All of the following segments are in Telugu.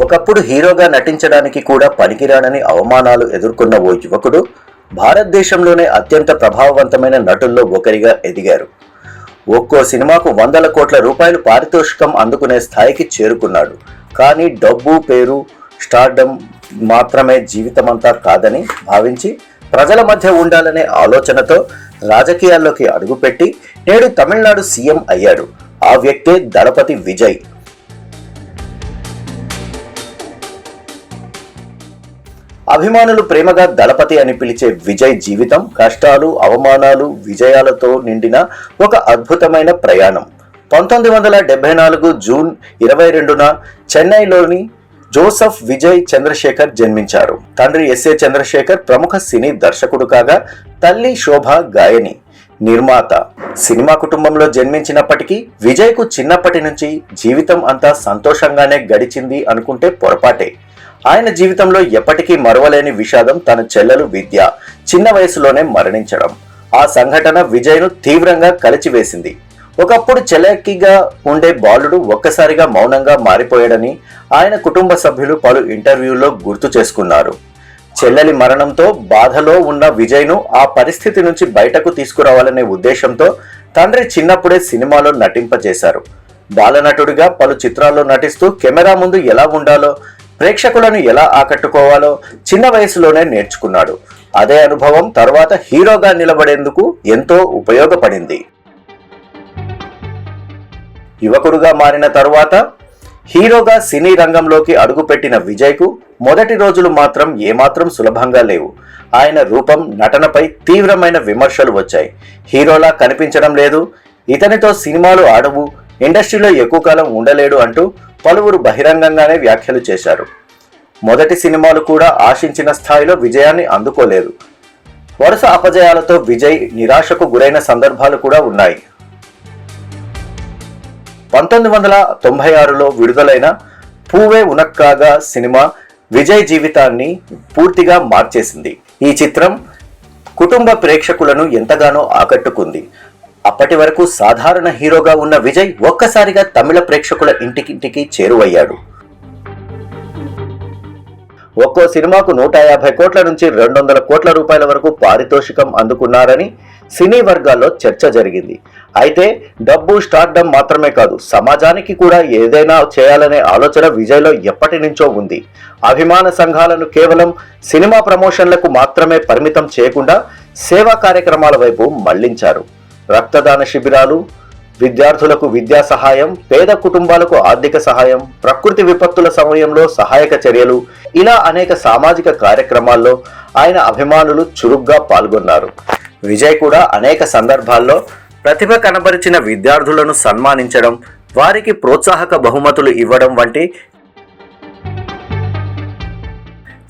ఒకప్పుడు హీరోగా నటించడానికి కూడా పనికిరానని అవమానాలు ఎదుర్కొన్న ఓ యువకుడు భారతదేశంలోనే అత్యంత ప్రభావవంతమైన నటుల్లో ఒకరిగా ఎదిగారు. ఒక్కో సినిమాకు వందల కోట్ల రూపాయలు పారితోషికం అందుకునే స్థాయికి చేరుకున్నాడు. కానీ డబ్బు, పేరు, స్టార్డమ్ మాత్రమే జీవితమంతా కాదని భావించి ప్రజల మధ్య ఉండాలనే ఆలోచనతో రాజకీయాల్లోకి అడుగుపెట్టి నేడు తమిళనాడు సీఎం అయ్యాడు. ఆ వ్యక్తే దళపతి విజయ్. అభిమానులు ప్రేమగా దళపతి అని పిలిచే విజయ్ జీవితం కష్టాలు, అవమానాలు, విజయాలతో నిండిన ఒక అద్భుతమైన ప్రయాణం. 1974 జూన్ 22న చెన్నైలోని జోసెఫ్ విజయ్ చంద్రశేఖర్ జన్మించారు. తండ్రి ఎస్ఏ చంద్రశేఖర్ ప్రముఖ సినీ దర్శకుడు కాగా తల్లి శోభ గాయని, నిర్మాత. సినిమా కుటుంబంలో జన్మించినప్పటికీ విజయ్కు చిన్నప్పటి నుంచి జీవితం అంతా సంతోషంగానే గడిచింది అనుకుంటే పొరపాటే. ఆయన జీవితంలో ఎప్పటికీ మరవలేని విషాదం తన చెల్లెలు విద్య చిన్న వయసులోనే మరణించడం. ఆ సంఘటన విజయ్ను తీవ్రంగా కలిచివేసింది. ఒకప్పుడు చెలకిగా ఉండే బాలుడు ఒక్కసారిగా మౌనంగా మారిపోయాడని ఆయన కుటుంబ సభ్యులు పలు ఇంటర్వ్యూల్లో గుర్తు చేసుకున్నారు. చెల్లెలి మరణంతో బాధలో ఉన్న విజయ్ను ఆ పరిస్థితి నుంచి బయటకు తీసుకురావాలనే ఉద్దేశంతో తండ్రి చిన్నప్పుడే సినిమాలో నటింపజేశారు. బాలనటుడిగా పలు చిత్రాల్లో నటిస్తూ కెమెరా ముందు ఎలా ఉండాలో, ప్రేక్షకులను ఎలా ఆకట్టుకోవాలో చిన్న వయసులోనే నేర్చుకున్నాడు. అదే అనుభవం తర్వాత హీరోగా నిలబడేందుకు ఎంతో ఉపయోగపడింది. యువకుడుగా మారిన తరువాత హీరోగా సినీ రంగంలోకి అడుగుపెట్టిన విజయ్కు మొదటి రోజులు మాత్రం ఏమాత్రం సులభంగా లేవు. ఆయన రూపం, నటనపై తీవ్రమైన విమర్శలు వచ్చాయి. హీరోలా కనిపించడం లేదు, ఇతనితో సినిమాలు ఆడవు, ఇండస్ట్రీలో ఎక్కువ కాలం ఉండలేడు అంటూ పలువురు బహిరంగంగానే వ్యాఖ్యలు చేశారు. మొదటి సినిమాలు కూడా ఆశించిన స్థాయిలో విజయాన్ని అందుకోలేదు. వరుస అపజయాలతో విజయ్ నిరాశకు గురైన సందర్భాలు కూడా ఉన్నాయి. 1996లో విడుదలైన పూవే ఉనక్కాగా సినిమా విజయ్ జీవితాన్ని పూర్తిగా మార్చేసింది. ఈ చిత్రం కుటుంబ ప్రేక్షకులను ఎంతగానో ఆకట్టుకుంది. అప్పటి వరకు సాధారణ హీరోగా ఉన్న విజయ్ ఒక్కసారిగా తమిళ ప్రేక్షకుల ఇంటికి చేరువయ్యాడు. ఒక్కో సినిమాకు 150 కోట్ల నుంచి 200 కోట్ల రూపాయల వరకు పారితోషికం అందుకున్నారని సినీ వర్గాల్లో చర్చ జరిగింది. అయితే డబ్బు, స్టార్డమ్ మాత్రమే కాదు, సమాజానికి కూడా ఏదైనా చేయాలనే ఆలోచన విజయ్లో ఎప్పటి నుంచో ఉంది. అభిమాన సంఘాలను కేవలం సినిమా ప్రమోషన్లకు మాత్రమే పరిమితం చేయకుండా సేవా కార్యక్రమాల వైపు మళ్లించారు. రక్తదాన శిబిరాలు, విద్యార్థులకు విద్యా సహాయం, పేద కుటుంబాలకు ఆర్థిక సహాయం, ప్రకృతి విపత్తుల సమయంలో సహాయక చర్యలు, ఇలా అనేక సామాజిక కార్యక్రమాల్లో ఆయన అభిమానులు చురుగ్గా పాల్గొన్నారు. విజయ్ కూడా అనేక సందర్భాల్లో ప్రతిభ కనబరిచిన విద్యార్థులను సన్మానించడం, వారికి ప్రోత్సాహక బహుమతులు ఇవ్వడం వంటి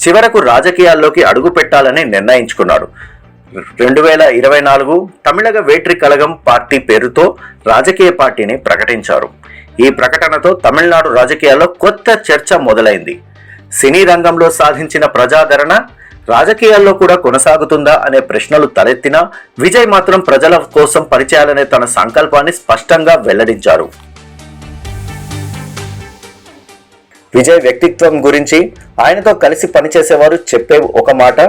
చివరకు రాజకీయాల్లోకి అడుగు పెట్టాలని నిర్ణయించుకున్నాడు. 2024 తమిళగ వేట్రి కళగం పార్టీ పేరుతో రాజకీయ పార్టీని ప్రకటించారు. ఈ ప్రకటనతో తమిళనాడు రాజకీయాల్లో కొత్త చర్చ మొదలైంది. సినీ రంగంలో సాధించిన ప్రజాదరణ రాజకీయాల్లో కూడా కొనసాగుతుందా అనే ప్రశ్నలు తలెత్తినా విజయ్ మాత్రం ప్రజల కోసం పనిచేయాలనే తన సంకల్పాన్ని స్పష్టంగా వెల్లడించారు. విజయ్ వ్యక్తిత్వం గురించి ఆయనతో కలిసి పనిచేసేవారు చెప్పే ఒక మాట,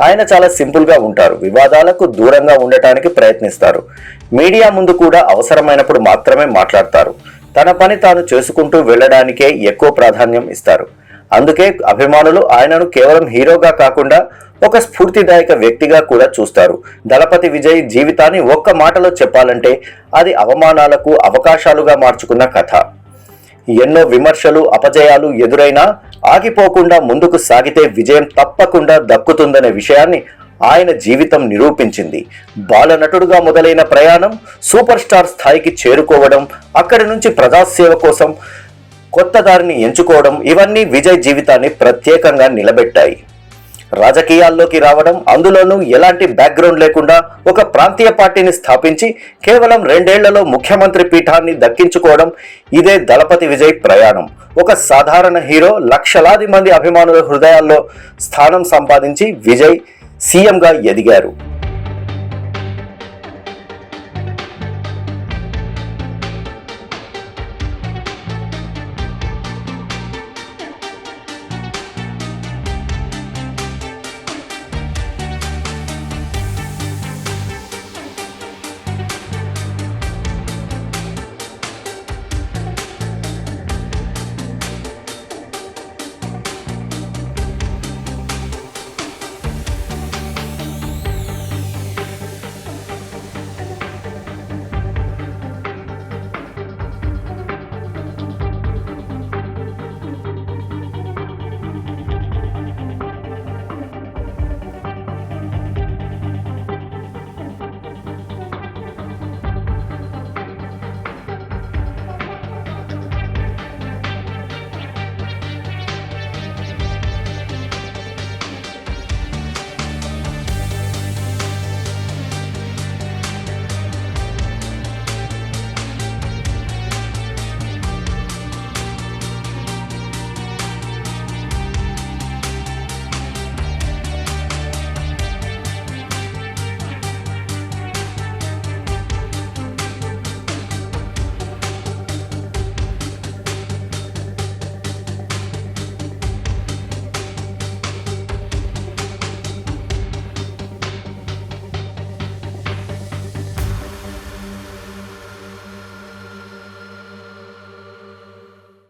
ఆయన చాలా సింపుల్గా ఉంటారు, వివాదాలకు దూరంగా ఉండటానికి ప్రయత్నిస్తారు, మీడియా ముందు కూడా అవసరమైనప్పుడు మాత్రమే మాట్లాడతారు, తన పని తాను చేసుకుంటూ వెళ్ళడానికే ఎక్కువ ప్రాధాన్యం ఇస్తారు. అందుకే అభిమానులు ఆయనను కేవలం హీరోగా కాకుండా ఒక స్ఫూర్తిదాయక వ్యక్తిగా కూడా చూస్తారు. దళపతి విజయ్ జీవితాన్ని ఒక్క మాటలో చెప్పాలంటే అది అవమానాలకు అవకాశాలుగా మార్చుకున్న కథ. ఎన్నో విమర్శలు, అపజయాలు ఎదురైనా ఆగిపోకుండా ముందుకు సాగితే విజయం తప్పకుండా దక్కుతుందనే విషయాన్ని ఆయన జీవితం నిరూపించింది. బాలనటుడుగా మొదలైన ప్రయాణం సూపర్ స్టార్ స్థాయికి చేరుకోవడం, అక్కడి నుంచి ప్రజాసేవ కోసం కొత్త దారిని ఎంచుకోవడం, ఇవన్నీ విజయ్ జీవితాన్ని ప్రత్యేకంగా నిలబెట్టాయి. రాజకీయాల్లోకి రావడం, అందులోనూ ఎలాంటి బ్యాక్గ్రౌండ్ లేకుండా ఒక ప్రాంతీయ పార్టీని స్థాపించి కేవలం 2 ఏళ్లలో ముఖ్యమంత్రి పీఠాన్ని దక్కించుకోవడం, ఇదే దళపతి విజయ్ ప్రయాణం. ఒక సాధారణ హీరో లక్షలాది మంది అభిమానుల హృదయాల్లో స్థానం సంపాదించి విజయ్ సీఎంగా ఎదిగారు.